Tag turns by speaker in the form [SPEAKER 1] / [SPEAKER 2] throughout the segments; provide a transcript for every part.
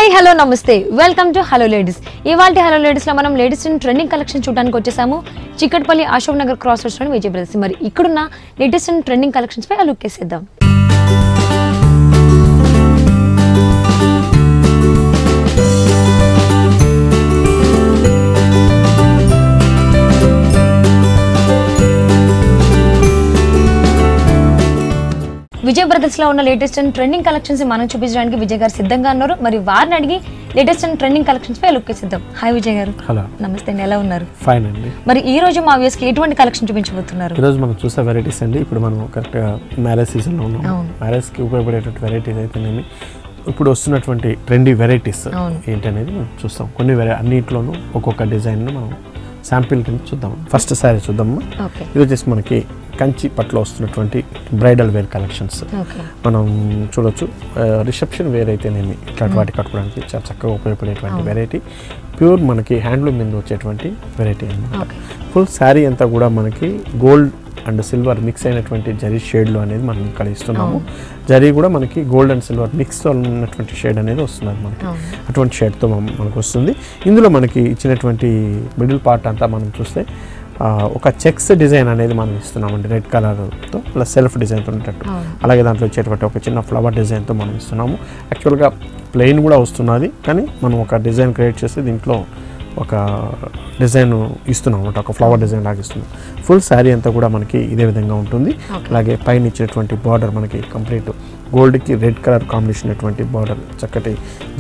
[SPEAKER 1] Hi hello నమస్తే welcome to hello ladies. ఇవాల్టి hello ladies లో మనం లేడీస్ ట్రెండింగ్ కలెక్షన్ చూడడానికి వచ్చేసాము. చిక్కట్పల్లి అశోక్ నగర్ క్రాస్ రోడ్స్ లోని విజయ్ బ్రదర్స్. మరి ఇక్కడున్న లేటెస్ట్ ట్రెండింగ్ కలెక్షన్స్ పై లుక్ వేసేద్దాం. విజయ్ బ్రదర్స్ లో ఉన్న లేటెస్ట్ అండ్ ట్రెండింగ్ కలెక్షన్స్ మనం చూపించడానికి విజయ్ గారు సిద్ధంగా ఉన్నారు. మరి వారిని అడిగి లేటెస్ట్ అండ్ ట్రెండింగ్ కలెక్షన్స్ పై లుక్ వేసేద్దాం. హాయ్ విజయ్ గారు.
[SPEAKER 2] హలో.
[SPEAKER 1] నమస్తే అండి, ఎలా ఉన్నారు?
[SPEAKER 2] ఫైన్ అండి.
[SPEAKER 1] మరి ఈ రోజు మా వ్యూస్ కి ఎటువంటి కలెక్షన్ చూపించబోతున్నారు?
[SPEAKER 2] ఈ రోజు మనం చూసే వెరైటీస్ అండి. ఇప్పుడు మనం కరెక్ట్ గా మ్యారేజ్ సీజన్ లో ఉన్నాం. మ్యారేజ్ కి ఉపయోగపడేటువంటి వెరైటీస్ అయితేనేమి ఇప్పుడు వస్తున్నటువంటి ట్రెండీ వెరైటీస్ ఏంటనేది మనం చూస్తాం. కొన్ని అన్నింటిలోనూ ఒక్కొక్క డిజైన్ మనం శాంపిల్ కింద చూద్దాం. ఫస్ట్ సారీ చూద్దాము. ఇది వచ్చేసి మనకి కంచి పట్లో వస్తున్నటువంటి బ్రైడల్ వేర్ కలెక్షన్స్ మనం చూడొచ్చు. రిసెప్షన్ వేర్ అయితేనేమి ఇట్లాంటి వాటి కట్టుకోవడానికి చాలా చక్కగా ఉపయోగపడేటువంటి వెరైటీ. ప్యూర్ మనకి హ్యాండ్లూమ్ మీద వచ్చేటువంటి వెరైటీ అన్నమాట. ఫుల్ శారీ అంతా కూడా మనకి గోల్డ్ అండ్ సిల్వర్ మిక్స్ అయినటువంటి జరీ షేడ్లో అనేది మనం ఇక్కడ ఇస్తున్నాము. జరీ కూడా మనకి గోల్డ్ అండ్ సిల్వర్ మిక్స్తో ఉన్నటువంటి షేడ్ అనేది వస్తుంది మనకి. అటువంటి షేడ్తో మనకు వస్తుంది. ఇందులో మనకి ఇచ్చినటువంటి మిడిల్ పార్ట్ అంతా మనం చూస్తే ఒక చెక్స్ డిజైన్ అనేది మనం ఇస్తున్నామండి. రెడ్ కలర్తో ప్లస్ సెల్ఫ్ డిజైన్తో ఉండేటట్టు. అలాగే దాంట్లో వచ్చేటువంటి ఒక చిన్న ఫ్లవర్ డిజైన్తో మనం ఇస్తున్నాము. యాక్చువల్గా ప్లెయిన్ కూడా వస్తున్నది, కానీ మనం ఒక డిజైన్ క్రియేట్ చేసి దీంట్లో ఒక డిజైన్ ఇస్తున్నాం అనమాట. ఒక ఫ్లవర్ డిజైన్ లాగా ఇస్తున్నాం. ఫుల్ శారీ అంతా కూడా మనకి ఇదే విధంగా ఉంటుంది. అలాగే పైన ఇచ్చినటువంటి బార్డర్ మనకి కంప్లీట్ గోల్డ్కి రెడ్ కలర్ కాంబినేషన్ అటువంటి బార్డర్, చక్కటి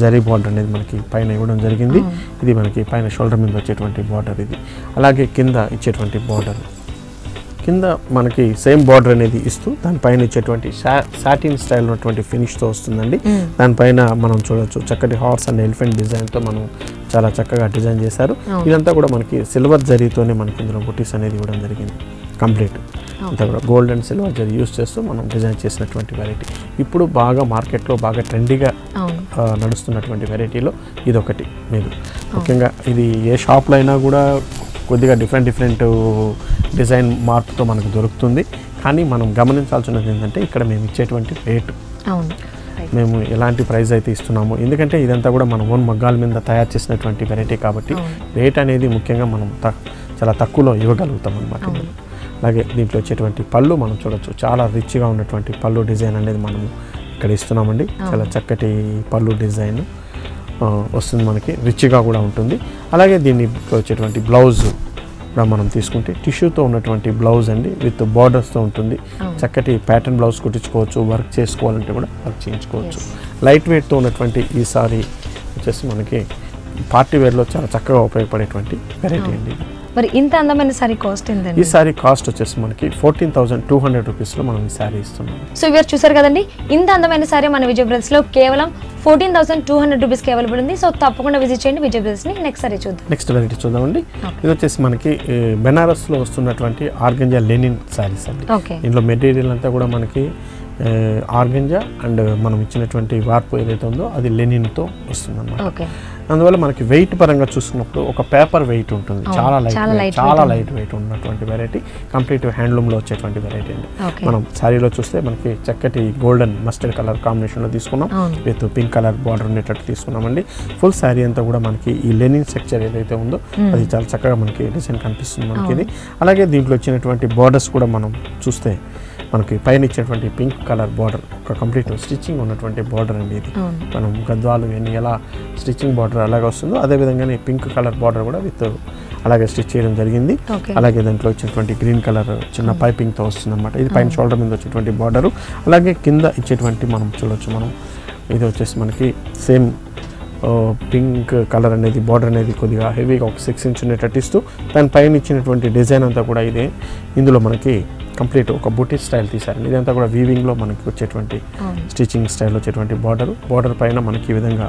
[SPEAKER 2] జరీ బార్డర్ అనేది మనకి పైన ఇవ్వడం జరిగింది. ఇది మనకి పైన షోల్డర్ మీద వచ్చేటువంటి బార్డర్ ఇది. అలాగే కింద ఇచ్చేటువంటి బార్డర్, కింద మనకి సేమ్ బార్డర్ అనేది ఇస్తూ దానిపైన ఇచ్చేటువంటి సాటిన్ స్టైల్ ఉన్నటువంటి ఫినిష్తో వస్తుందండి. దానిపైన మనం చూడవచ్చు చక్కటి హార్స్ అండ్ ఎలిఫెంట్ డిజైన్తో మనం చాలా చక్కగా డిజైన్ చేశారు. ఇదంతా కూడా మనకి సిల్వర్ జరీతోనే మనకి ఇందులో బుటీస్ అనేది ఇవ్వడం జరిగింది. కంప్లీట్ అంతా కూడా gold and silver zari use చేస్తూ మనం డిజైన్ చేసినటువంటి వెరైటీ. ఇప్పుడు బాగా మార్కెట్లో బాగా ట్రెండీగా నడుస్తున్నటువంటి వెరైటీలో ఇదొకటి. మీరు ముఖ్యంగా ఇది ఏ షాప్లో అయినా కూడా కొద్దిగా డిఫరెంట్ డిజైన్ మార్పుతో మనకు దొరుకుతుంది. కానీ మనం గమనించాల్సినది ఏంటంటే ఇక్కడ మేము ఇచ్చేటువంటి రేటు, మేము ఎలాంటి ప్రైస్ అయితే ఇస్తున్నాము. ఎందుకంటే ఇదంతా కూడా మన ఓన్ మగ్గాల మీద తయారు చేసినటువంటి వెరైటీ కాబట్టి రేట్ అనేది ముఖ్యంగా మనం చాలా తక్కువలో ఇవ్వగలుగుతాం అన్నమాట. అలాగే దీంట్లో వచ్చేటువంటి పళ్ళు మనం చూడొచ్చు. చాలా రిచ్గా ఉన్నటువంటి పళ్ళు డిజైన్ అనేది మనము ఇక్కడ ఇస్తున్నామండి. చాలా చక్కటి పళ్ళు డిజైన్ వస్తుంది మనకి, రిచ్గా కూడా ఉంటుంది. అలాగే దీనికి వచ్చేటువంటి బ్లౌజ్ కూడా మనం తీసుకుంటే టిష్యూతో ఉన్నటువంటి బ్లౌజ్ అండి, విత్ బార్డర్స్తో ఉంటుంది. చక్కటి ప్యాటర్న్ బ్లౌజ్ కుట్టించుకోవచ్చు, వర్క్ చేసుకోవాలంటే కూడా వర్క్ చేయించుకోవచ్చు. లైట్ వెయిట్తో ఉన్నటువంటి ఈ సారీ వచ్చేసి మనకి పార్టీ వేర్లో చాలా చక్కగా ఉపయోగపడేటువంటి వెరైటీ అండి.
[SPEAKER 1] మరి ఇంత అందమైన సారీ కాస్ట్ ఏంటండి?
[SPEAKER 2] ఈ సారీ కాస్ట్ వచ్చేసి మనకి 14,200 రూపీస్లో మనం ఈ సారీ ఇస్తున్నాం.
[SPEAKER 1] సో ఇవాళ చూసారు కదండి, ఇంత అందమైన సారీ మన విజయ్ బ్రదర్స్ లో కేవలం 14,200 రూపీస్కి అవైలబుల్ ఉంది. సో తప్పకుండా విజిట్ చేయండి విజయ్ బ్రదర్స్ ని. నెక్స్ట్ సారీ చూద్దాం.
[SPEAKER 2] నెక్స్ట్ వెరైటీ చూద్దామండి. ఇది వచ్చేసి మనకి బెనారస్లో వస్తున్నటువంటి ఆర్గంజా లెనిన్ సారీస్ అండి. ఇందులో మెటీరియల్ అంతా కూడా మనకి ఆర్గంజా అండ్ మనం ఇచ్చినటువంటి వార్పు ఏదైతే ఉందో అది లెనిన్తో వస్తుంది అన్నమాట. అందువల్ల మనకి వెయిట్ పరంగా చూసుకున్నప్పుడు ఒక పేపర్ వెయిట్ ఉంటుంది. చాలా లైట్ వెయిట్ ఉన్నటువంటి వెరైటీ. కంప్లీట్ హ్యాండ్లూమ్లో వచ్చేటువంటి వెరైటీ అండి. మనం శారీలో చూస్తే మనకి చక్కటి గోల్డెన్ మస్టర్డ్ కలర్ కాంబినేషన్లో తీసుకున్నాం. విత్ పింక్ కలర్ బార్డర్ ఉండేటట్టు తీసుకున్నామండి. ఫుల్ శారీ అంతా కూడా మనకి ఈ లెనిన్ స్ట్రక్చర్ ఏదైతే ఉందో అది చాలా చక్కగా మనకి డిజైన్ కనిపిస్తుంది మనకి ఇది. అలాగే దీంట్లో వచ్చినటువంటి బార్డర్స్ కూడా మనం చూస్తే మనకి పైన ఇచ్చినటువంటి పింక్ కలర్ బార్డర్ ఒక కంప్లీట్ స్టిచ్చింగ్ ఉన్నటువంటి బార్డర్ అండి ఇది. మనం గద్వాలు ఇవన్నీ ఎలా స్టిచ్చింగ్ బార్డర్ అలాగే వస్తుందో అదేవిధంగానే పింక్ కలర్ బార్డర్ కూడా విత్ అలాగే స్టిచ్ చేయడం జరిగింది. అలాగే దాంట్లో వచ్చినటువంటి గ్రీన్ కలర్ చిన్న పైపింగ్తో వస్తుంది అనమాట. ఇది పైన షోల్డర్ మీద వచ్చేటువంటి బార్డరు. అలాగే కింద ఇచ్చేటువంటి మనం చూడవచ్చు, మనం ఇది వచ్చేసి మనకి సేమ్ పింక్ కలర్ అనేది బార్డర్ అనేది కొద్దిగా హెవీగా ఒక 6 ఇంచ్ ఉండేటట్టు ఇస్తూ దానిపైన ఇచ్చినటువంటి డిజైన్ అంతా కూడా ఇదే. ఇందులో మనకి కంప్లీట్ ఒక బుటీ స్టైల్ తీశారండి. ఇదంతా కూడా వీవింగ్లో మనకి వచ్చేటువంటి స్టిచ్చింగ్ స్టైల్ వచ్చేటువంటి బార్డర్ పైన మనకి ఈ విధంగా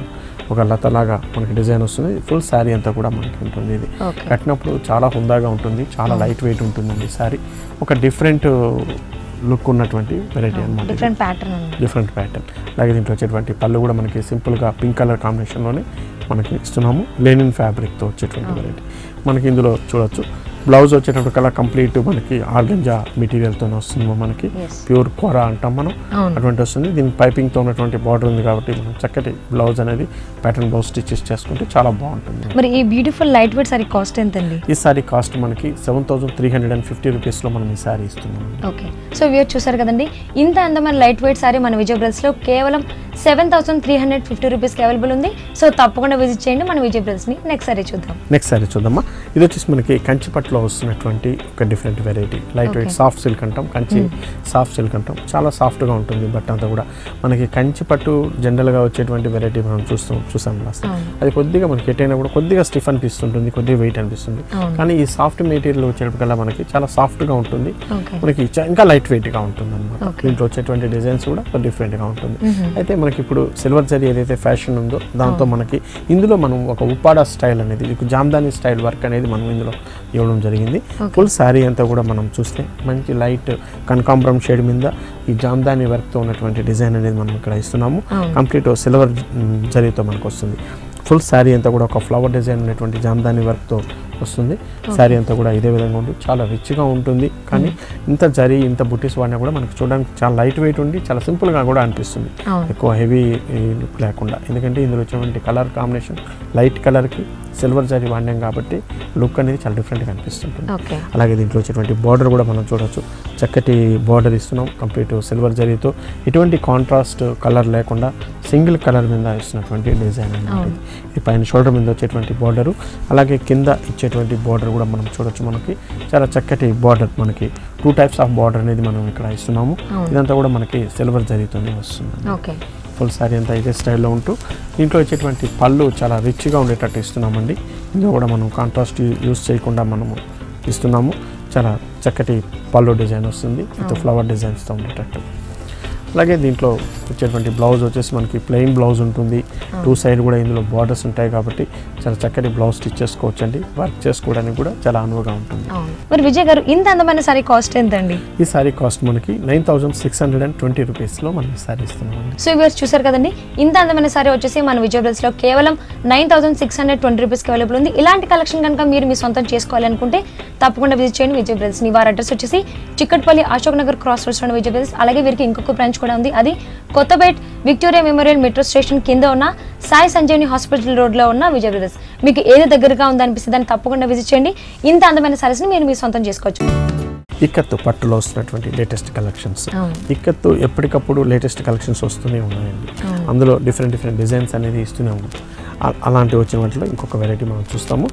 [SPEAKER 2] ఒక లతలాగా మనకి డిజైన్ వస్తుంది. ఫుల్ శారీ అంతా కూడా మనకి ఉంటుంది. ఇది కట్టినప్పుడు చాలా హుందాగా ఉంటుంది, చాలా లైట్ వెయిట్ ఉంటుందండి శారీ. ఒక డిఫరెంట్ లుక్ ఉన్నటువంటి వెరైటీ అనమాట. Different pattern. అలాగే దీంట్లో వచ్చేటువంటి పళ్ళు కూడా మనకి సింపుల్గా పింక్ కలర్ కాంబినేషన్లోనే మనకి ఇస్తున్నాము. లెనిన్ ఫ్యాబ్రిక్తో వచ్చేటువంటి వెరైటీ మనకి ఇందులో చూడొచ్చు. బ్లౌజ్ వచ్చేటప్పటికల్లా కంప్లీట్ మనకి ఆర్గంజా మెటీరియల్తో వస్తుంది, మనకి ప్యూర్ కోరా అంటాం మనం, అటువంటి వస్తుంది. దీనికి పైపింగ్తో ఉన్నటువంటి బార్డర్ ఉంది కాబట్టి మనం చక్కటి బ్లౌజ్ అనేది ప్యాటర్న్ బ్లౌజ్ స్టిచెస్ చేసుకుంటే చాలా బాగుంటుంది.
[SPEAKER 1] మరి ఈ beautiful light weight sorry cost ఎంతండి?
[SPEAKER 2] ఈ సారీ కాస్ట్ మనకి 7,350 రూపీస్లో మనం ఈ సారీ ఇస్తున్నాం.
[SPEAKER 1] ఓకే, సో వ్యూయర్ చూసారు కదండి, ఇంత అందమైన లైట్ వెయిట్ సారీ మన విజయ్ బ్రదర్స్లో కేవలం 7,350 రూపీస్కి అవైలబుల్ ఉంది. సో తప్పకుండా విజిట్ చేయండి మన విజయ్ బ్రదర్స్ని. నెక్స్ట్ సారీ చూద్దామా. ఇది వచ్చేసి మనకి కంచి పట్టులో వస్తున్నటువంటి ఒక different variety, light weight soft silk అంటాం, కంచి సాఫ్ట్ సిల్క్ అంటాం. చాలా సాఫ్ట్గా ఉంటుంది బట్ అంతా కూడా. మనకి కంచి పట్టు జనరల్గా వచ్చేటువంటి వెరైటీ మనం చూసాం లాస్ట్, అది కొద్దిగా మనకి ఎటైనా కూడా కొద్దిగా స్టిఫ్ అనిపిస్తుంటుంది, కొద్దిగా వెయిట్ అనిపిస్తుంది. కానీ ఈ సాఫ్ట్ మెటీరియల్ వచ్చేటప్పటికల్లా మనకి చాలా సాఫ్ట్గా ఉంటుంది, మనకి ఇంకా లైట్ వెయిట్గా ఉంటుంది అనమాట. దీంట్లో వచ్చేటువంటి డిజైన్స్ కూడా డిఫరెంట్గా ఉంటుంది. అయితే మనకి ఇప్పుడు సిల్వర్ జరీ ఏదైతే ఫ్యాషన్ ఉందో దాంతో మనకి ఇందులో మనం ఒక ఉప్పాడా స్టైల్ అనేది, జామ్దాని స్టైల్ వర్క్ అనేది మనం ఇందులో ఇవ్వడం జరిగింది. ఫుల్ శారీ అంతా కూడా మనం చూస్తే మంచి లైట్ కనకాంబరం షేడ్ మీద ఈ జామ్దాని వర్క్తో ఉన్నటువంటి డిజైన్ అనేది మనం ఇక్కడ ఇస్తున్నాము. కంప్లీట్ సిల్వర్ జరీతో మనకు వస్తుంది. ఫుల్ శారీ అంతా కూడా ఒక ఫ్లవర్ డిజైన్ ఉన్నటువంటి జామ్దాని వర్క్తో వస్తుంది. శారీ అంతా కూడా ఇదే విధంగా ఉండి చాలా రిచ్గా ఉంటుంది. కానీ ఇంత జరీ ఇంత బుటీస్ వాడినా కూడా మనకు చూడడానికి చాలా లైట్ వెయిట్ ఉండి చాలా సింపుల్గా కూడా అనిపిస్తుంది, ఎక్కువ హెవీ లుక్ లేకుండా. ఎందుకంటే ఇందులో వచ్చేటువంటి కలర్ కాంబినేషన్ లైట్ కలర్కి సిల్వర్ జరీ వాడినాం కాబట్టి లుక్ అనేది చాలా డిఫరెంట్గా అనిపిస్తుంటుంది. అలాగే దీంట్లో వచ్చేటువంటి బార్డర్ కూడా మనం చూడవచ్చు, చక్కటి బార్డర్ ఇస్తున్నాం కంప్లీట్ సిల్వర్ జరీతో. ఎటువంటి కాంట్రాస్ట్ కలర్ లేకుండా సింగిల్ కలర్ మీద ఇస్తున్నటువంటి డిజైన్ అన్నమాట. ఇది పైన షోల్డర్ మీద వచ్చేటువంటి బార్డరు, అలాగే కింద ఇచ్చేటువంటి బార్డర్ కూడా మనం చూడొచ్చు. మనకి చాలా చక్కటి బార్డర్, మనకి 2 టైప్స్ ఆఫ్ బార్డర్ అనేది మనం ఇక్కడ ఇస్తున్నాము. ఇదంతా కూడా మనకి సిల్వర్ జరీతోనే వస్తుంది. ఫుల్ శారీ అంతా ఇదే స్టైల్లో ఉంటూ దీంట్లో వచ్చేటువంటి పళ్ళు చాలా రిచ్గా ఉండేటట్టు ఇస్తున్నామండి. ఇందులో కూడా మనం కాంట్రాస్ట్ యూస్ చేయకుండా మనము ఇస్తున్నాము. చాలా చక్కటి పళ్ళు డిజైన్ వస్తుంది, విత్ ఫ్లవర్ డిజైన్స్తో ఉండేటట్టు. అలాగే దీంట్లో వచ్చేటువంటి బ్లౌజ్ వచ్చేసి మనకి ప్లెయిన్ బ్లౌజ్ ఉంటుంది, 2 సైడ్ కూడా ఇందులో బార్డర్స్ ఉంటాయి కాబట్టి చాలా చక్కటి బ్లౌజ్ స్టిచ్ చేసుకోవచ్చు అండి. వర్క్ చేసుకోవడానికి కూడా చాలా అనువుగా ఉంటుంది. మరి విజయ్ గారు, ఇంత అందమైన సారీ కాస్ట్ ఎంతండి?
[SPEAKER 2] ఈ సారీ కాస్ట్ మనకి 9,620 రూపీస్లో మనం ఈ సారీ ఇస్తున్నాం.
[SPEAKER 1] సో ఇవి చూసారు కదండి, ఇంత అందమైన సారీ వచ్చేసి మన విజయ్ బ్రదర్స్లో కేవలం 9,620 రూపీస్కి అవైలబుల్ ఉంది. ఇలాంటి కలెక్షన్ కనుక మీరు మీ సొంతం చేసుకోవాలి అనుకుంటే తప్పకుండా విజిట్ చేయండి విజయ్ బ్రదర్స్ని. వారి అడ్రస్ వచ్చేసి చిక్కట్పల్లి అశోక్ నగర్ క్రాస్ రోడ్స్ లో విజయ్ బ్రదర్స్. అలాగే వీరికి ఇంకొక బ్రాంచ్ కూడా ఉంది, అది Kothapet Victoria memorial metro station కింద ఉన్న సాయి సంజీవని హాస్పిటల్ రోడ్లో ఉన్న విజయ్ బ్రదర్స్. మీకు ఏది దగ్గరగా ఉందనిపిస్తే దాన్ని తప్పకుండా విజిట్ చేయండి. ఇంత అందమైన సారీస్ని మీరు మీ సొంతం చేసుకోవచ్చు.
[SPEAKER 2] ఇక్కత్తు పట్టులో వస్తున్నటువంటి లేటెస్ట్ కలెక్షన్స్, ఇక్కత్తు ఎప్పటికప్పుడు లేటెస్ట్ కలెక్షన్స్ వస్తూనే ఉన్నాయండి. అందులో డిఫరెంట్ డిజైన్స్ అనేది ఇస్తూనే ఉన్నాం. అలాంటి వచ్చిన వాటిలో ఇంకొక వెరైటీ మనం చూస్తాము.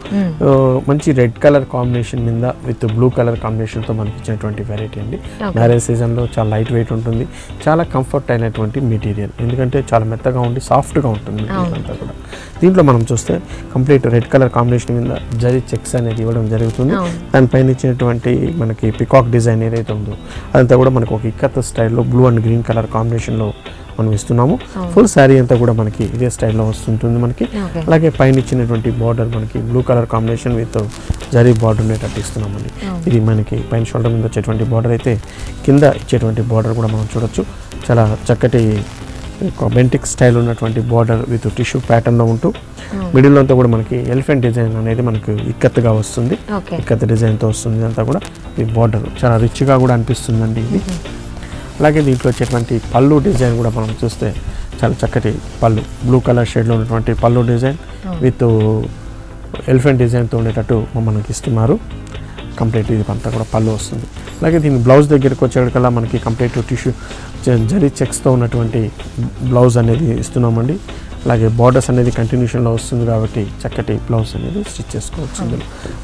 [SPEAKER 2] మంచి రెడ్ కలర్ కాంబినేషన్ మీద విత్ బ్లూ కలర్ కాంబినేషన్తో మనకి ఇచ్చినటువంటి వెరైటీ అండి. మ్యారేజ్ సీజన్లో చాలా లైట్ వెయిట్ ఉంటుంది, చాలా కంఫర్ట్ అయినటువంటి మెటీరియల్, ఎందుకంటే చాలా మెత్తగా ఉండి సాఫ్ట్గా ఉంటుంది అంతా కూడా. దీంట్లో మనం చూస్తే కంప్లీట్ రెడ్ కలర్ కాంబినేషన్ మీద జరీ చెక్స్ అనేది ఇవ్వడం జరుగుతుంది. దానిపైన ఇచ్చినటువంటి మనకి పికాక్ డిజైన్ ఏదైతే ఉందో అదంతా కూడా మనకు ఒక ఇక్కత్ స్టైల్లో బ్లూ అండ్ గ్రీన్ కలర్ కాంబినేషన్లో మనం ఇస్తున్నాము. ఫుల్ శారీ అంతా కూడా మనకి ఇదే స్టైల్లో వస్తుంటుంది మనకి. అలాగే పైన ఇచ్చినటువంటి బార్డర్ మనకి blue colour combination with zari border ఉండేటట్టు ఇస్తున్నామండి. ఇది మనకి పైన షోల్డర్ మీద వచ్చేటువంటి బార్డర్ అయితే కింద ఇచ్చేటువంటి బార్డర్ కూడా మనం చూడొచ్చు. చాలా చక్కటి బెంటిక్ స్టైల్ ఉన్నటువంటి బార్డర్ విత్ టిష్యూ ప్యాటర్న్లో ఉంటూ మిడిల్లో అంతా కూడా మనకి ఎలిఫెంట్ డిజైన్ అనేది మనకు ఇక్కత్తుగా వస్తుంది, ఇక్కత్ డిజైన్తో వస్తుంది. ఇదంతా కూడా ఈ బార్డర్ చాలా రిచ్గా కూడా అనిపిస్తుందండి ఇది. అలాగే దీంట్లో వచ్చేటువంటి పళ్ళు డిజైన్ కూడా మనం చూస్తే చాలా చక్కటి పళ్ళు, బ్లూ కలర్ షేడ్లో ఉన్నటువంటి పళ్ళు డిజైన్ విత్ ఎలిఫెంట్ డిజైన్తో ఉండేటట్టు మనకి ఇస్తున్నారు. కంప్లీట్ ఇది అంతా కూడా పళ్ళు వస్తుంది. అలాగే దీని బ్లౌజ్ దగ్గరికి వచ్చేటికల్లా మనకి కంప్లీట్ టిష్యూ జరీ చెక్స్తో ఉన్నటువంటి బ్లౌజ్ అనేది ఇస్తున్నామండి. అలాగే బార్డర్స్ అనేది కంటిన్యూషన్లో వస్తుంది కాబట్టి చక్కటి బ్లౌజ్ అనేది స్టిచ్ చేసుకోవచ్చు.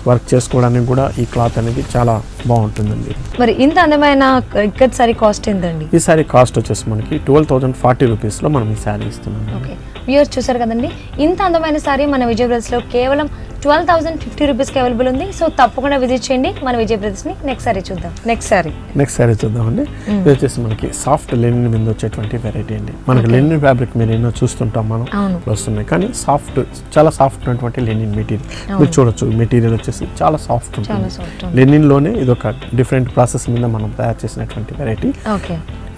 [SPEAKER 2] వర్క్ చేసుకోవడానికి కూడా ఈ క్లాత్ అనేది చాలా బాగుంటుందండి.
[SPEAKER 1] మరి ఇంత అందమైన ఇక్కత్ సారీ కాస్ట్ ఎంతండి?
[SPEAKER 2] ఈ సారీ కాస్ట్ వచ్చేసి మనకి 12,040 రూపీస్లో మనం ఈ సారీ ఇస్తున్నాం.
[SPEAKER 1] ఓకే, వ్యూయర్స్ చూసారు కదండి, ఇంత అందమైన సారీ మన విజయ్ బ్రదర్స్లో కేవలం 12,050 రూపీస్కి అవైలబుల్ ఉంది. సో తప్పకుండా విజిట్ చేయండి మన విజయ్ బ్రదర్స్ని. నెక్స్ట్ సారీ చూద్దాం. నెక్స్ట్ సారీ చూద్దామండి. ఇది వచ్చేసి మనకి సాఫ్ట్ లెనిన్ మీద వచ్చేటువంటి వెరైటీ అండి. మనకి లెనిన్ ఫ్యాబ్రిక్ మీరు ఎన్నో చూస్తుంటాం మనం వస్తున్నాయి, కానీ సాఫ్ట్, చాలా సాఫ్ట్ ఉన్నటువంటి లెనిన్ మెటీరియల్ మీరు చూడొచ్చు. మెటీరియల్ వచ్చేసి చాలా సాఫ్ట్ ఉంటుంది. లెనిన్లోనే ఇది ఒక డిఫరెంట్ ప్రాసెస్ మీద మనం తయారు చేసినటువంటి వెరైటీ.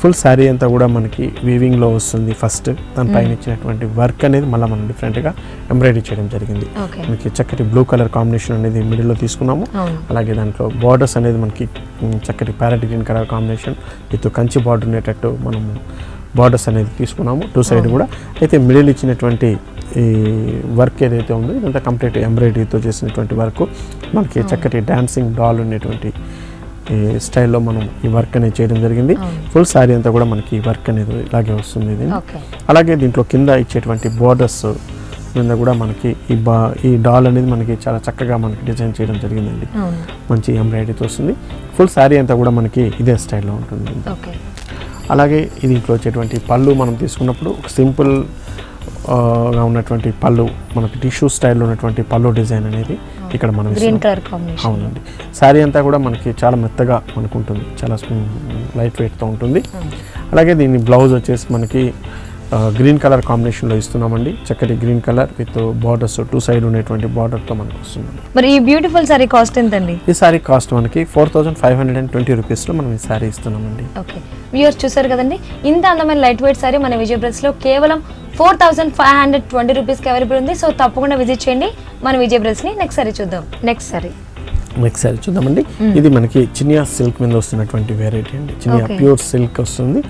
[SPEAKER 2] ఫుల్ శారీ అంతా కూడా మనకి వీవింగ్లో వస్తుంది. ఫస్ట్ దానిపైన ఇచ్చినటువంటి వర్క్ అనేది మళ్ళీ మనం డిఫరెంట్గా ఎంబ్రాయిడరీ చేయడం జరిగింది. మనకి చక్కటి బ్లూ కలర్ కాంబినేషన్ అనేది మిడిల్లో తీసుకున్నాము. అలాగే దాంట్లో బార్డర్స్ అనేది మనకి చక్కటి parrot green colour combination with Kanchi border ఉండేటట్టు మనము బార్డర్స్ అనేది తీసుకున్నాము 2 సైడ్ కూడా. అయితే మిడిల్ ఇచ్చినటువంటి ఈ వర్క్ ఏదైతే ఉందో ఇదంతా కంప్లీట్ ఎంబ్రాయిడరీతో చేసినటువంటి వర్క్. మనకి చక్కటి డాన్సింగ్ డాల్ ఉండేటువంటి ఈ స్టైల్లో మనం ఈ వర్క్ అనేది చేయడం జరిగింది. ఫుల్ శారీ అంతా కూడా మనకి ఈ వర్క్ అనేది ఇలాగే వస్తుంది ఇది. అలాగే దీంట్లో కింద ఇచ్చేటువంటి బోర్డర్స్ కింద కూడా మనకి ఈ డాల్ అనేది మనకి చాలా చక్కగా మనకి డిజైన్ చేయడం జరిగిందండి. మంచి ఎంబ్రాయిడరీతో వస్తుంది. ఫుల్ శారీ అంతా కూడా మనకి ఇదే స్టైల్లో ఉంటుంది. అలాగే దీంట్లో వచ్చేటువంటి పళ్ళు మనం తీసుకున్నప్పుడు ఒక సింపుల్గా ఉన్నటువంటి పళ్ళు, మనకి టిష్యూ స్టైల్లో ఉన్నటువంటి పళ్ళు డిజైన్ అనేది ఇక్కడ మనం
[SPEAKER 1] గ్రీన్ కలర్ కాంబినేషన్.
[SPEAKER 2] అవునండి. శారీ అంతా కూడా మనకి చాలా మెత్తగా మనకు ఉంటుంది, చాలా లైట్ వెయిట్తో ఉంటుంది. అలాగే దీని బ్లౌజ్ వచ్చేసి మనకి గ్రీన్ కలర్ కాంబినేషన్లో ఇస్తున్నామండి. చక్కటి green colour with borders 2 side ఉండేటువంటి బార్డర్తో మనకు వస్తుంది.
[SPEAKER 1] మరి ఈ బ్యూటిఫుల్ సారీ కాస్ట్ ఎంతండి?
[SPEAKER 2] ఈ సారీ కాస్ట్ మనకి 4520 రూపీస్లో మనం ఈ సారీ ఇస్తున్నామండి.
[SPEAKER 1] ఓకే, వ్యూవర్స్ చూసారు కదండి, ఇంత అందమైన లైట్ వెయిట్ సారీ మన విజయ్ బ్రదర్స్లో కేవలం 4520 రూపీస్కి అవైలబుల్ ఉంది. సో తప్పకుండా విజిట్ చేయండి మన విజయ్ బ్రదర్స్ని. నెక్స్ట్ సారీ చూద్దాం. నెక్స్ట్ సారీ చూద్దామండి. ఇది మనకి చినియా సిల్క్ మీద వస్తున్నటువంటి వెరైటీ అండి. చినియా ప్యూర్ సిల్క్ వస్తుంది.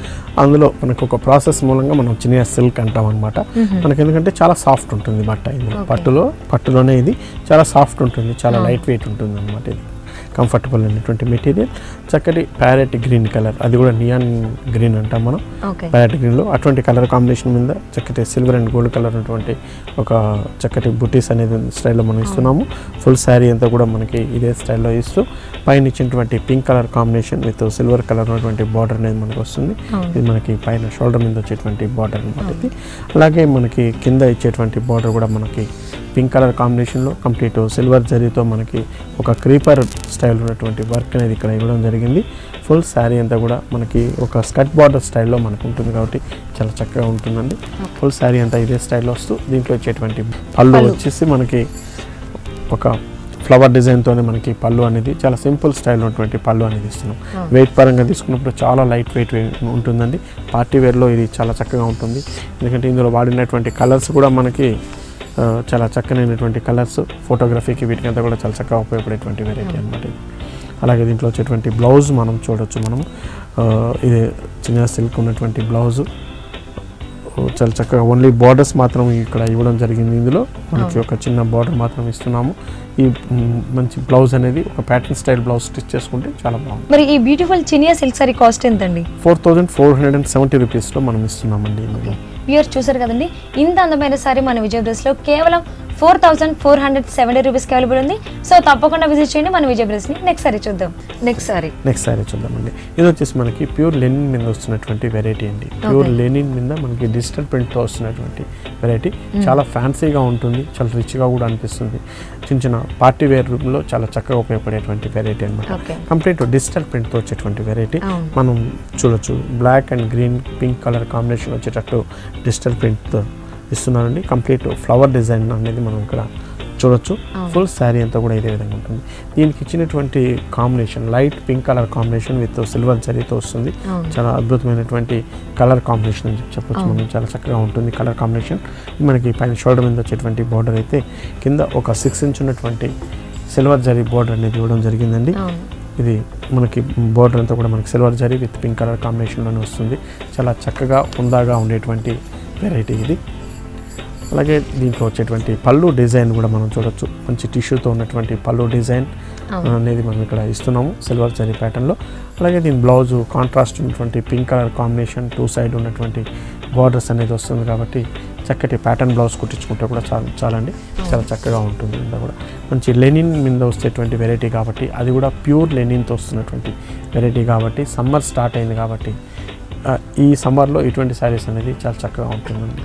[SPEAKER 1] అందులో మనకు ఒక ప్రాసెస్ మూలంగా మనం చినియా సిల్క్ అంటాం అనమాట. మనకి ఎందుకంటే చాలా సాఫ్ట్ ఉంటుంది బట్ట. ఇందులో పట్టులోనే ఇది చాలా సాఫ్ట్ ఉంటుంది, చాలా లైట్ వెయిట్ ఉంటుంది అనమాట. ఇది కంఫర్టబుల్ అయినటువంటి మెటీరియల్. చక్కటి ప్యారెట్ గ్రీన్ కలర్, అది కూడా నియాన్ గ్రీన్ అంటాం మనం. ప్యారెట్ గ్రీన్లో అటువంటి కలర్ కాంబినేషన్ మీద చక్కటి సిల్వర్ అండ్ గోల్డ్ కలర్ ఉన్నటువంటి ఒక చక్కటి బుటీస్ అనేది స్టైల్లో మనం ఇస్తున్నాము. ఫుల్ శారీ అంతా కూడా మనకి ఇదే స్టైల్లో ఇస్తూ పైన ఇచ్చినటువంటి pink colour combination with silver colour ఉన్నటువంటి బార్డర్ అనేది మనకు వస్తుంది. ఇది మనకి పైన షోల్డర్ మీద వచ్చేటువంటి బార్డర్ అనమాట ఇది. అలాగే మనకి కింద ఇచ్చేటువంటి బార్డర్ కూడా మనకి పింక్ కలర్ కాంబినేషన్లో కంప్లీట్ సిల్వర్ జరీతో మనకి ఒక క్రీపర్ స్టైల్ ఉన్నటువంటి వర్క్ అనేది ఇక్కడ ఇవ్వడం జరిగింది. ఫుల్ శారీ అంతా కూడా మనకి ఒక స్కర్ట్ బార్డర్ స్టైల్లో మనకు ఉంటుంది కాబట్టి చాలా చక్కగా ఉంటుందండి. ఫుల్ శారీ అంతా ఇదే స్టైల్లో వస్తూ దీంట్లో వచ్చేటువంటి పళ్ళు వచ్చేసి మనకి ఒక ఫ్లవర్ డిజైన్తోనే మనకి పళ్ళు అనేది చాలా సింపుల్ స్టైల్ ఉన్నటువంటి పళ్ళు అనేది ఇస్తున్నాం. వెయిట్ పరంగా తీసుకున్నప్పుడు చాలా లైట్ వెయిట్ ఉంటుందండి. పార్టీ వేర్లో ఇది చాలా చక్కగా ఉంటుంది. ఎందుకంటే ఇందులో వాడినటువంటి కలర్స్ కూడా మనకి చాలా చక్కనైనటువంటి కలర్స్, ఫోటోగ్రఫీకి వీటికంతా కూడా చాలా చక్కగా ఉపయోగపడేటువంటి వెరైటీ అనమాట. అలాగే దీంట్లో వచ్చేటువంటి బ్లౌజ్ మనం చూడొచ్చు. మనము ఇది చిన్న సిల్క్ ఉన్నటువంటి బ్లౌజు చాలా చక్కగా ఓన్లీ బార్డర్స్ మాత్రం ఇక్కడ ఇవ్వడం జరిగింది. ఇందులో మనకి ఒక చిన్న బార్డర్ మాత్రం ఇస్తున్నాము. ఈ మంచి బ్లౌజ్ అనేది ఒక ప్యాటర్న్ స్టైల్ బ్లౌజ్ స్టిచ్ చేసుకుంటే చాలా బాగుంది. మరి ఈ beautiful Chiniya silk sorry cost ఎంతండి?
[SPEAKER 2] 4470 రూపీస్లో మనం ఇస్తున్నామండి.
[SPEAKER 1] వ్యూవర్స్ చూసారు కదండి, ఇంత అందమైన సారీ మన విజయ్ బ్రదర్స్లో కేవలం 4470 రూపీస్కి అవైలబుల్ ఉంది. సో తప్పకుండా విజిట్ చేయండి మన విజయ్ బ్రదర్స్ని. నెక్స్ట్ సారీ చూద్దాం. నెక్స్ట్ సారీ చూద్దామండి. ఇది వచ్చేసి మనకి ప్యూర్ లెనిన్ మీద వస్తున్నటువంటి వెరైటీ అండి. ప్యూర్ లెనిన్ మీద మనకి డిజిటల్ ప్రింట్తో వస్తున్నటువంటి వెరైటీ. చాలా ఫ్యాన్సీగా ఉంటుంది, చాలా రిచ్గా కూడా అనిపిస్తుంది. చిన్న పార్టీ వేర్ రూమ్లో చాలా చక్కగా ఉపయోగపడేటువంటి వెరైటీ అనమాట. కంప్లీట్ డిజిటల్ ప్రింట్తో వచ్చేటువంటి వెరైటీ మనం చూడొచ్చు. Black and green pink colour combination వచ్చేటట్టు డిజిటల్ ప్రింట్తో ఇస్తున్నారండి. కంప్లీట్ ఫ్లవర్ డిజైన్ అనేది మనం ఇక్కడ చూడొచ్చు. ఫుల్ శారీ అంతా కూడా ఇదే విధంగా ఉంటుంది. దీనికి ఇచ్చినటువంటి combination light pink colour combination with silver జరీతో వస్తుంది. చాలా అద్భుతమైనటువంటి కలర్ కాంబినేషన్ అని చెప్పొచ్చు మనం. చాలా చక్కగా ఉంటుంది కలర్ కాంబినేషన్. మనకి పైన షోల్డర్ మీద వచ్చేటువంటి బార్డర్ అయితే కింద ఒక 6 ఇంచ్ ఉన్నటువంటి సిల్వర్ జరీ బార్డర్ అనేది ఇవ్వడం జరిగిందండి. ఇది మనకి బార్డర్ అంతా కూడా మనకి సిల్వర్ జరీ విత్ పింక్ కలర్ కాంబినేషన్లోనే వస్తుంది. చాలా చక్కగా ఉందాగా ఉండేటువంటి వెరైటీ ఇది. అలాగే దీంట్లో వచ్చేటువంటి పళ్ళు డిజైన్ కూడా మనం చూడొచ్చు. మంచి టిష్యూతో ఉన్నటువంటి పళ్ళు డిజైన్ అనేది మనం ఇక్కడ ఇస్తున్నాము సిల్వర్ జరీ ప్యాటర్న్లో. అలాగే దీని బ్లౌజు కాంట్రాస్ట్ ఉన్నటువంటి పింక్ కలర్ కాంబినేషన్ 2 సైడ్ ఉన్నటువంటి బార్డర్స్ అనేది వస్తుంది కాబట్టి చక్కటి ప్యాటర్న్ బ్లౌజ్ కుట్టించుకుంటే కూడా చాలండి. చాలా చక్కగా ఉంటుంది. ఇంత కూడా మంచి లెనిన్ మీద వచ్చేటువంటి వెరైటీ కాబట్టి, అది కూడా ప్యూర్ లెనిన్తో వస్తున్నటువంటి వెరైటీ కాబట్టి, సమ్మర్ స్టార్ట్ అయింది కాబట్టి ఈ సమ్మర్లో ఇటువంటి శారీస్ అనేది చాలా చక్కగా ఉంటుందండి.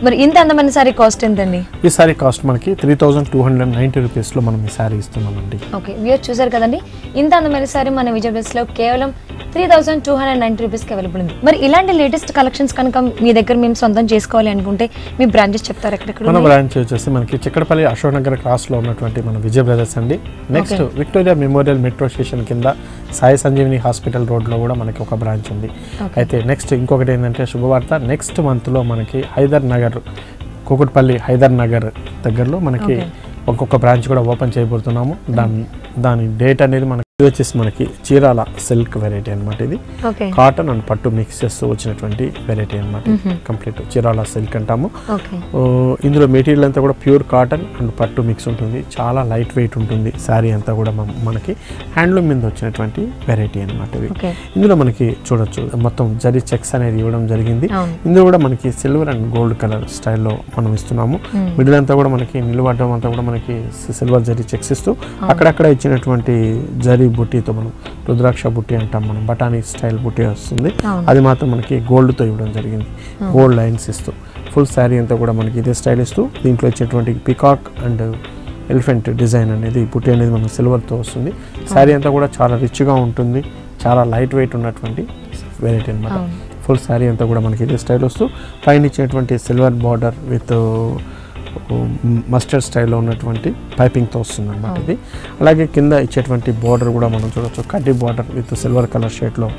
[SPEAKER 1] మరి ఇంత అందమైన శారీ కాస్ట్ ఎంతండి?
[SPEAKER 2] ఈ శారీ కాస్ట్ మనకి 3290 రూపీస్లో మనం ఈ శారీ ఇస్తున్నామండి.
[SPEAKER 1] ఓకే, వ్యూయర్స్ చూసారు కదండి, ఇంత అందమైన శారీ మన విజయ్ బ్రదర్స్లో కేవలం 3290 రూపీస్కి అవైలబుల్ ఉంది. మరి ఇలాంటి లేటెస్ట్ కలెక్షన్స్ కనుక మీ దగ్గర మేము సొంతం చేసుకోవాలి అనుకుంటే మీ బ్రాంచెస్ చెప్తారు ఎక్కడెక్కడ?
[SPEAKER 2] మన బ్రాంచ్ వచ్చేసి మనకి చిక్కడపల్లి అశోక్ నగర్ క్రాస్లో ఉన్నటువంటి మన విజయ్ బ్రదర్స్ అండి. Next Victoria memorial metro station కింద సాయి సంజీవిని హాస్పిటల్ రోడ్లో కూడా మనకి ఒక బ్రాంచ్ ఉంది. అయితే నెక్స్ట్ ఇంకొకటి ఏంటంటే శుభవార్త, నెక్స్ట్ మంత్లో మనకి హైదర్ నగర్, కూకట్పల్లి హైదర్ నగర్ దగ్గరలో మనకి ఒక్కొక్క బ్రాంచ్ కూడా ఓపెన్ చేయబోతున్నాము. దాని డేట్ అనేది మనకి వచ్చేసి మనకి చీరాల సిల్క్ వెరైటీ అనమాట. ఇది కాటన్ అండ్ పట్టు మిక్స్ చేస్తూ వచ్చినటువంటి వెరైటీ అనమాట. కంప్లీట్ చీరాల సిల్క్ అంటాము. ఇందులో మెటీరియల్ అంతా కూడా ప్యూర్ కాటన్ అండ్ పట్టు మిక్స్ ఉంటుంది. చాలా లైట్ వెయిట్ ఉంటుంది. శారీ అంతా కూడా మనకి హ్యాండ్లూమ్ మీద వచ్చినటువంటి వెరైటీ అనమాట. ఇది ఇందులో మనకి చూడొచ్చు మొత్తం జరీ చెక్స్ అనేది ఇవ్వడం జరిగింది. ఇందులో కూడా మనకి సిల్వర్ అండ్ గోల్డ్ కలర్ స్టైల్లో మనం ఇస్తున్నాము. మిడిల్ అంతా కూడా మనకి నిలువడ్డం అంతా కూడా మనకి సిల్వర్ జరీ చెక్స్ ఇస్తూ అక్కడక్కడ ఇచ్చినటువంటి జరీ బుట్టీతో, మనం రుద్రాక్ష బుట్టి అంటాం, మనం బటానీ స్టైల్ బుట్టి వస్తుంది. అది మాత్రం మనకి గోల్డ్తో ఇవ్వడం జరిగింది. గోల్డ్ లైన్స్ ఇస్తూ ఫుల్ శారీ అంతా కూడా మనకి ఇదే స్టైల్ ఇస్తూ దీంట్లో ఇచ్చేటువంటి పికాక్ అండ్ ఎలిఫెంట్ డిజైన్ అనేది బుట్టి అనేది మనకి సిల్వర్తో వస్తుంది. శారీ అంతా కూడా చాలా రిచ్గా ఉంటుంది. చాలా లైట్ వెయిట్ ఉన్నటువంటి వెరైటీ అనమాట. ఫుల్ శారీ అంతా కూడా మనకి ఇదే స్టైల్ వస్తూ పైన ఇచ్చేటువంటి సిల్వర్ బార్డర్ విత్ మస్టర్డ్ స్టైల్లో ఉన్నటువంటి పైపింగ్తో వస్తుంది అనమాట ఇది. అలాగే కింద ఇచ్చేటువంటి బార్డర్ కూడా మనం చూడవచ్చు, కడ్డీ బార్డర్ విత్ సిల్వర్ కలర్ షేడ్లో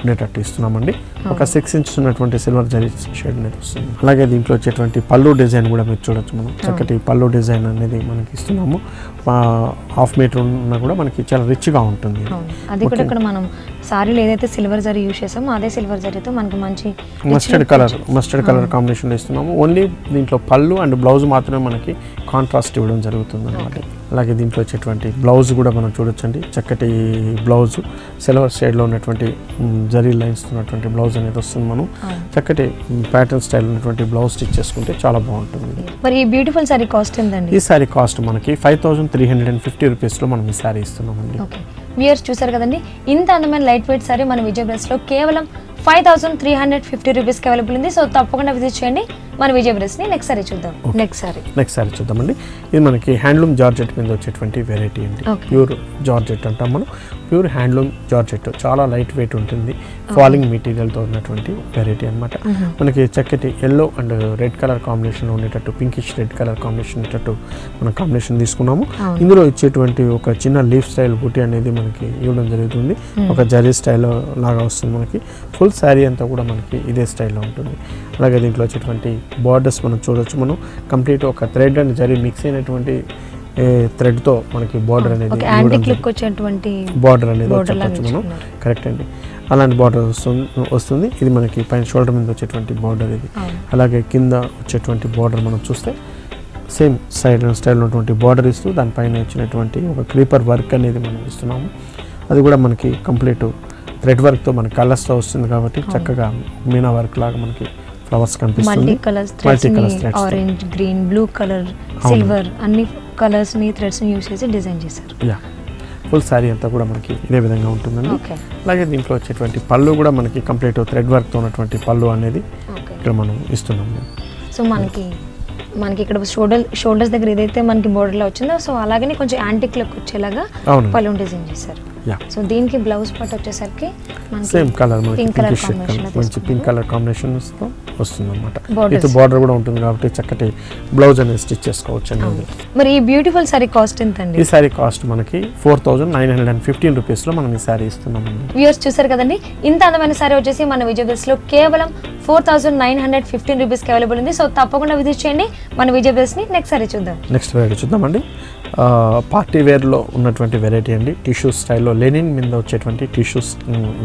[SPEAKER 2] ఉండేటట్టు ఇస్తున్నామండి. ఒక 6 inches ఉన్నటువంటి సిల్వర్ జరీ షేడ్ అనేది వస్తుంది. అలాగే దీంట్లో వచ్చేటువంటి పళ్ళు డిజైన్ కూడా మీరు చూడొచ్చు. మనం చక్కటి పళ్ళు డిజైన్ అనేది మనకి ఇస్తున్నాము. 1/2 meter ఉన్నా కూడా మనకి చాలా రిచ్గా ఉంటుంది.
[SPEAKER 1] అది కూడా ఇక్కడ మనం సారీలో ఏదైతే సిల్వర్ జరీ యూజ్ చేసామో అదే సిల్వర్ జరీతో మనకి మంచి
[SPEAKER 2] మస్టర్డ్ కలర్ కాంబినేషన్లో ఇస్తున్నాము. ఓన్లీ దీంట్లో పళ్ళు అండ్ బ్లౌజ్ మాత్రమే మనకి కాంట్రాస్ట్ ఇవ్వడం జరుగుతుంది అనమాట. అలాగే దీంట్లో వచ్చేటువంటి బ్లౌజ్ కూడా మనం చూడొచ్చండి. చక్కటి బ్లౌజ్ సిల్వర్ షేడ్లో ఉన్నటువంటి జరీ లైన్స్ ఉన్నటువంటి బ్లౌజ్ అనేది వస్తుంది. మనం చక్కటి ప్యాటర్న్ స్టైల్ ఉన్నటువంటి బ్లౌజ్ స్టిచ్ చేసుకుంటే చాలా బాగుంటుంది.
[SPEAKER 1] మరి ఈ బ్యూటిఫుల్ సారీ కాస్ట్ ఎంతండి?
[SPEAKER 2] ఈ సారీ కాస్ట్ మనకి 5350 రూపీస్లో మనం ఈ సారీ ఇస్తున్నామండి.
[SPEAKER 1] వ్యూయర్స్ చూసారు కదండి, ఇంత అందమైన లైట్ వెయిట్ సారీ మన విజయ్ బ్రదర్స్లో కేవలం 5350 రూపీస్కి అవైలబుల్ ఉంది. సో తప్పకుండా విజిట్ చేయండి మన విజయ్ బ్రదర్స్ని. నెక్స్ట్ సారీ చూద్దామండి. ఇది మనకి హ్యాండ్లూమ్ జార్జెట్ మీద వచ్చేటువంటి వెరైటీ అండి. ప్యూర్ జార్జెట్ అంటాం మనం. ప్యూర్ హ్యాండ్లూమ్ జార్జెట్ చాలా లైట్ వెయిట్ ఉంటుంది. ఫాలింగ్ మెటీరియల్తో ఉన్నటువంటి వెరైటీ అనమాట. మనకి చక్కటి ఎల్లో అండ్ రెడ్ కలర్ కాంబినేషన్లో ఉండేటట్టు, పింకిష్ రెడ్ కలర్ కాంబినేషన్ ఉండేటట్టు మనం కాంబినేషన్ తీసుకున్నాము. ఇందులో ఇచ్చేటువంటి ఒక చిన్న లీఫ్ స్టైల్ బుట్టి అనేది మనకి ఇవ్వడం జరుగుతుంది. ఒక జరీ స్టైల్ లాగా వస్తుంది మనకి. ఫుల్ శారీ అంతా కూడా మనకి ఇదే స్టైల్లో ఉంటుంది. అలాగే దీంట్లో వచ్చేటువంటి బార్డర్స్ మనం చూడొచ్చు. మనం కంప్లీట్ ఒక థ్రెడ్ అండ్ జరీ మిక్స్ అయినటువంటి థ్రెడ్తో మనకి బార్డర్ అనేది చెప్పచ్చు మనం. కరెక్ట్ అండి, అలాంటి బార్డర్ వస్తుంది. ఇది మనకి పైన షోల్డర్ మీద వచ్చేటువంటి బార్డర్ ఇది. అలాగే కింద వచ్చేటువంటి బార్డర్ మనం చూస్తే సేమ్ సైడ్ స్టైల్ ఉన్నటువంటి బార్డర్ ఇస్తూ దానిపైన ఇచ్చినటువంటి ఒక క్రీపర్ వర్క్ అనేది మనం ఇస్తున్నాము. అది కూడా మనకి కంప్లీట్ థ్రెడ్ వర్క్తో మన కలర్స్తో వస్తుంది కాబట్టి చక్కగా మీనా వర్క్ లాగా మనకి ఫ్లవర్స్ కనిపిస్తుంది. Multi colours, orange, green, blue colour, silver అన్ని కలర్స్ ని థ్రెడ్స్ ని యూస్ చేసి డిజైన్ చేశారు.
[SPEAKER 2] ఫుల్ శారీ అంతా కూడా మనకి ఇదే విధంగా ఉంటుందండి. అలాగే దీంట్లో వచ్చేటువంటి పళ్ళు కూడా మనకి కంప్లీట్ థ్రెడ్ వర్క్తో ఉన్నటువంటి పళ్ళు అనేది ఇక్కడ మనం ఇస్తున్నాం.
[SPEAKER 1] సో మనకి ఇక్కడ షోల్డర్స్ దగ్గర ఏదైతే మనకి బోర్డర్లో వచ్చిందో సో అలాగనే కొంచెం యాంటిక్ లుక్ వచ్చేలాగా పళ్ళు డిజైన్ చేశారు. సో దీనికి బ్లౌజ్ పార్ట్ వచ్చేసరికి
[SPEAKER 2] same colour pink colour combinations తో వస్తుంది అనమాట. ఇది బార్డర్ కూడా ఉంటుంది కాబట్టి చక్కటి బ్లౌజ్ అనేది స్టిచ్ చేసుకోవచ్చు అండి.
[SPEAKER 1] మరి ఈ బ్యూటిఫుల్ సారీ కాస్ట్ ఎంత అండి?
[SPEAKER 2] ఈ సారీ కాస్ట్ మనకి 4915 రూపీస్లో మనం ఈ సారీ ఇస్తున్నామండి.
[SPEAKER 1] వ్యూయర్స్ చూసారు కదండి, ఇంత అందమైన సారీ వచ్చేసి మన విజయ్ బ్రదర్స్లో కేవలం 4915 రూపీస్కి అవైలబుల్ ఉంది. సో తప్పకుండా విజిట్ చేయండి మన విజయ్ బ్రదర్స్ని. నెక్స్ట్ వెరైటీ చూద్దామండి. పార్టీ వేర్లో ఉన్నటువంటి వెరైటీ అండి. టిష్యూ స్టైల్లో లెనిన్ మీద వచ్చేటువంటి టిష్యూస్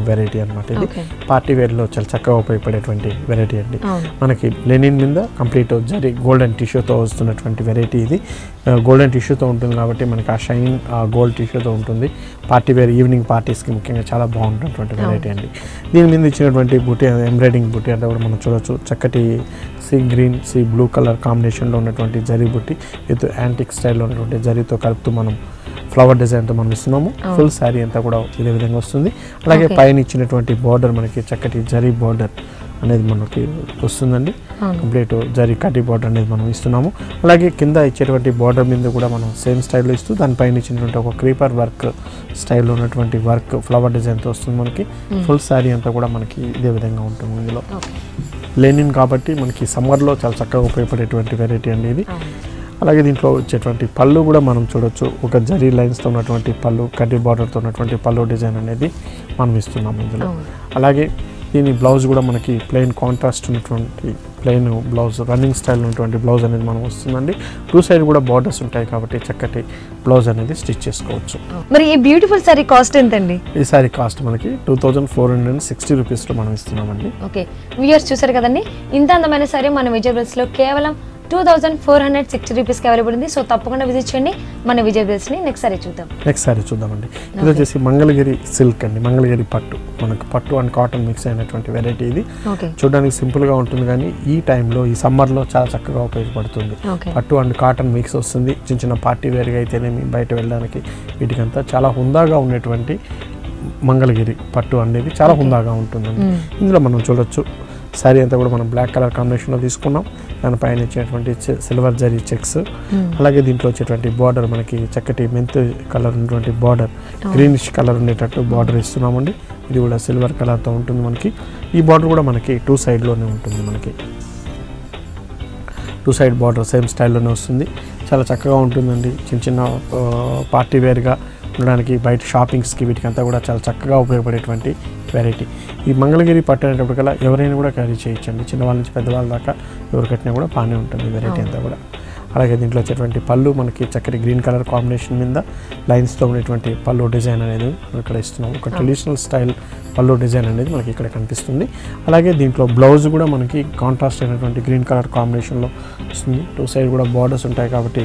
[SPEAKER 1] వెరైటీ అనమాట. ఇది పార్టీ వేర్లో చాలా చక్కగా ఉపయోగపడేటువంటి వెరైటీ అండి. మనకి లెనిన్ మీద కంప్లీట్ జరీ గోల్డెన్ టిష్యూతో వస్తున్నటువంటి వెరైటీ. ఇది గోల్డెన్ టిష్యూతో ఉంటుంది కాబట్టి మనకి ఆ షైన్ ఆ గోల్డ్ టిష్యూతో ఉంటుంది. పార్టీ వేర్ ఈవినింగ్ పార్టీస్కి ముఖ్యంగా చాలా బాగుంటున్నటువంటి వెరైటీ అండి. దీని మీద ఇచ్చినటువంటి బుట్టి ఎంబ్రాయిడింగ్ బుట్టి అంతా కూడా మనం చూడవచ్చు. చక్కటి sea green sea blue colour కాంబినేషన్లో ఉన్నటువంటి జరీ బుట్టి విత్ యాంటిక్ స్టైల్లో ఉన్నటువంటి జరీతో కలుపుతూ మనం ఫ్లవర్ డిజైన్తో మనం ఇస్తున్నాము. ఫుల్ శారీ అంతా కూడా ఇదే విధంగా వస్తుంది. అలాగే పైన ఇచ్చినటువంటి బార్డర్ మనకి చక్కటి జరీ బార్డర్ అనేది మనకి వస్తుందండి. కంప్లీట్ జరీ కడ్డీ బార్డర్ అనేది మనం ఇస్తున్నాము. అలాగే కింద ఇచ్చేటువంటి బార్డర్ మీద కూడా మనం సేమ్ స్టైల్లో ఇస్తూ దానిపైన ఇచ్చినటువంటి ఒక క్రీపర్ వర్క్ స్టైల్లో ఉన్నటువంటి వర్క్ ఫ్లవర్ డిజైన్తో వస్తుంది మనకి. ఫుల్ శారీ అంతా కూడా మనకి ఇదే విధంగా ఉంటుంది. ఇందులో లెనిన్ కాబట్టి మనకి సమ్మర్లో చాలా చక్కగా ఉపయోగపడేటువంటి వెరైటీ అండి ఇది. అలాగే దీంట్లో వచ్చేటువంటి పళ్ళు కూడా మనం చూడొచ్చు. ఒక జరీ లైన్స్తో ఉన్నటువంటి పళ్ళు, కడ్డీ బార్డర్తో ఉన్నటువంటి పళ్ళు డిజైన్ అనేది మనం ఇస్తున్నాము ఇందులో. అలాగే
[SPEAKER 2] దీని బ్లౌజ్ కూడా మనకి ప్లెయిన్ కాంట్రాస్ట్ ఉన్నటువంటి ప్లెయిన్ బ్లౌజ్, రన్నింగ్ స్టైల్ ఉన్నటువంటి బ్లౌజ్ అనేది మనం వస్తుందండి. 2 సైడ్ కూడా బార్డర్స్ ఉంటాయి కాబట్టి చక్కటి బ్లౌజ్ అనేది స్టిచ్ చేసుకోవచ్చు.
[SPEAKER 1] మరి ఈ బ్యూటిఫుల్ సారీ కాస్ట్ ఎంతండి?
[SPEAKER 2] ఈ సారీ కాస్ట్ మనకి 2460 రూపీస్లో మనం ఇస్తున్నామండి.
[SPEAKER 1] ఓకే, వ్యూయర్స్ చూసారు కదండి, ఇంత అందమైన సారీ మన విజయ్ బ్రదర్స్లో కేవలం 2460 రూపీస్కి అవైలబుల్ ఉంది. సో తప్పకుండా విజిట్ చేయండి మన విజయ్ బ్రదర్స్ని. నెక్స్ట్ సారీ చూద్దామండి. ఇది వచ్చేసి మంగళగిరి సిల్క్ అండి, మంగళగిరి పట్టు. మనకు పట్టు అండ్ కాటన్ మిక్స్ అయినటువంటి వెరైటీ ఇది. చూడడానికి సింపుల్గా ఉంటుంది కానీ ఈ టైంలో, ఈ సమ్మర్లో చాలా చక్కగా ఉపయోగపడుతుంది. పట్టు అండ్ కాటన్ మిక్స్ వస్తుంది. చిన్న చిన్న పార్టీ వేర్గా అయితేనేమి, బయట వెళ్ళడానికి వీటికంతా చాలా హుందాగా ఉండేటువంటి మంగళగిరి పట్టు అనేది చాలా హుందాగా ఉంటుందండి. ఇందులో మనం చూడొచ్చు శారీ అంతా కూడా మనం బ్లాక్ కలర్ కాంబినేషన్లో తీసుకున్నాం. దానిపైన ఇచ్చేటువంటి సిల్వర్ జరీ చెక్స్, అలాగే దీంట్లో వచ్చేటువంటి బార్డర్ మనకి చక్కటి మెంత్ కలర్ ఉన్నటువంటి బార్డర్, గ్రీనిష్ కలర్ ఉండేటట్టు బార్డర్ ఇస్తున్నామండి. ఇది కూడా సిల్వర్ కలర్తో ఉంటుంది మనకి. ఈ బార్డర్ కూడా మనకి 2 సైడ్లోనే ఉంటుంది. మనకి 2 సైడ్ బార్డర్ సేమ్ స్టైల్లోనే వస్తుంది. చాలా చక్కగా ఉంటుందండి. చిన్న చిన్న పార్టీ వేర్గా ఉండడానికి, బయట షాపింగ్స్కి వీటికంతా కూడా చాలా చక్కగా ఉపయోగపడేటువంటి వెరైటీ. ఈ మంగళగిరి పట్టు అనేటప్పటికల్లా ఎవరైనా కూడా క్యారీ చేయొచ్చండి. చిన్నవాళ్ళ నుంచి పెద్దవాళ్ళ దాకా ఎవరు కట్టినా కూడా బాగానే ఉంటుంది వెరైటీ అంతా కూడా. అలాగే దీంట్లో వచ్చేటువంటి పళ్ళు మనకి చక్కటి గ్రీన్ కలర్ కాంబినేషన్ మీద లైన్స్తో ఉండేటువంటి పళ్ళు డిజైన్ అనేది మనం ఇక్కడ ఇస్తున్నాం. ఒక ట్రెడిషనల్ స్టైల్ పళ్ళు డిజైన్ అనేది మనకి ఇక్కడ కనిపిస్తుంది. అలాగే దీంట్లో బ్లౌజ్ కూడా మనకి కాంట్రాస్ట్ అయినటువంటి గ్రీన్ కలర్ కాంబినేషన్లో వస్తుంది. 2 సైడ్ కూడా బార్డర్స్ ఉంటాయి కాబట్టి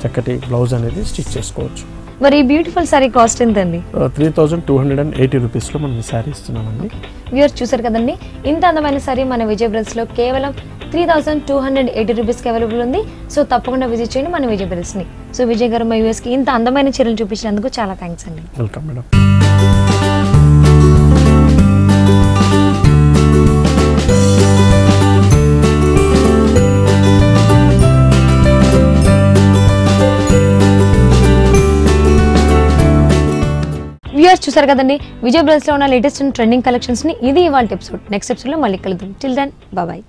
[SPEAKER 1] చక్కటి బ్లౌజ్ అనేది స్టిచ్ చేసుకోవచ్చు. మరి ఈ బ్యూటిఫుల్ సారీ కాస్ట్ ఎంతండి?
[SPEAKER 2] 3280 రూపీస్లో మనం ఈ సారీ ఇస్తున్నామండి.
[SPEAKER 1] వ్యూయర్స్ చూసారు కదండి, ఇంత అందమైన సారీ మన విజయ్ బ్రదర్స్లో కేవలం 3280 రూపీస్కి అవైలబుల్ ఉంది. సో తప్పకుండా విజిట్ చేయండి మన విజయ్ బ్రదర్స్ని. సో విజయ్ గారు మా వ్యూయర్స్కి ఇంత అందమైన చీరలు చూపించినందుకు చాలా థ్యాంక్స్ అండి.
[SPEAKER 2] Welcome madam.
[SPEAKER 1] వ్యూయర్స్ చూసారు కదండి, విజయ్ బ్రదర్స్లో ఉన్న లేటెస్ట్ అండ్ ట్రెండింగ్ కలెక్షన్స్ని. ఇది ఇవాళ ఎపిసోడ్. నెక్స్ట్ ఎపిసోడ్లో మళ్ళీ కలుద్దాం. Till then bye.